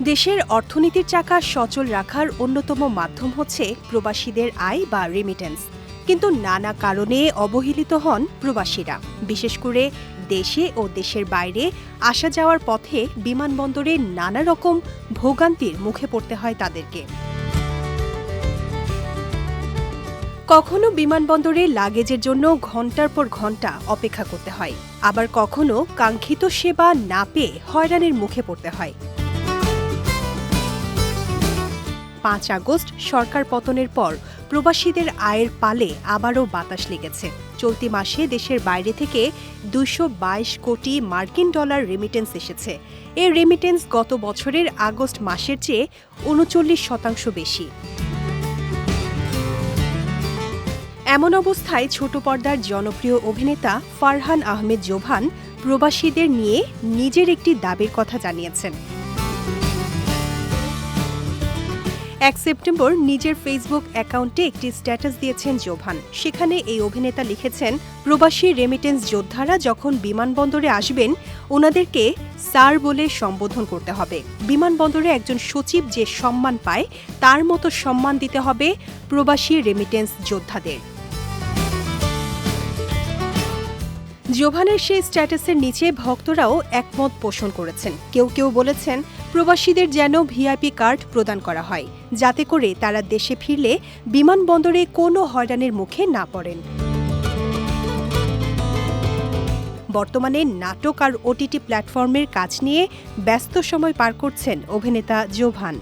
দেশের অর্থনীতির চাকা সচল রাখার অন্যতম মাধ্যম হচ্ছে প্রবাসীদের আয় বা রেমিটেন্স। কিন্তু নানা কারণে অবহেলিত হন প্রবাসীরা। বিশেষ করে দেশে ও দেশের বাইরে আসা যাওয়ার পথে বিমানবন্দরে নানা রকম ভোগান্তির মুখে পড়তে হয় তাদেরকে। কখনো বিমানবন্দরে লাগেজের জন্য ঘণ্টার পর ঘণ্টা অপেক্ষা করতে হয়, আবার কখনো কাঙ্ক্ষিত সেবা না পেয়ে হয়রানির মুখে পড়তে হয়। ৫ আগস্ট সরকার পতনের পর প্রবাসীদের আয়ের পালে আবারও বাতাস লেগেছে। চলতি মাসে দেশের বাইরে থেকে ২২২ কোটি মার্কিন ডলার রেমিটেন্স এসেছে। এই রেমিটেন্স গত বছরের আগস্ট মাসের চেয়ে ৩৯% বেশি। এমন অবস্থায় ছোট পর্দার জনপ্রিয় অভিনেতা ফারহান আহমেদ জোভান প্রবাসীদের নিয়ে নিজের একটি দাবির কথা জানিয়েছেন। ১ সেপ্টেম্বর নিজের ফেসবুক অ্যাকাউন্টে একটি স্ট্যাটাস দিয়েছেন জোভান। সেখানে এই অভিনেতা লিখেছেন, প্রবাসী রেমিটেন্স যোদ্ধারা যখন বিমানবন্দরে আসবেন ওনাদেরকে স্যার বলে সম্বোধন করতে হবে। বিমানবন্দরে একজন সচিব যে সম্মান পায় তার মতো সম্মান দিতে হবে প্রবাসী রেমিটেন্স যোদ্ধাদের। জোভানের সেই স্ট্যাটাসের নিচে ভক্তরাও একমত পোষণ করেছেন। কেউ কেউ বলেছেন, প্রবাসীদের যেন ভিআইপি কার্ড প্রদান করা হয়, যাতে করে তারা দেশে ফিরলে বিমানবন্দরে কোনো হয়রানির মুখে না পড়েন। বর্তমানে নাটক আর ওটিটি প্ল্যাটফর্মের কাজ নিয়ে ব্যস্ত সময় পার করছেন অভিনেতা জোভান।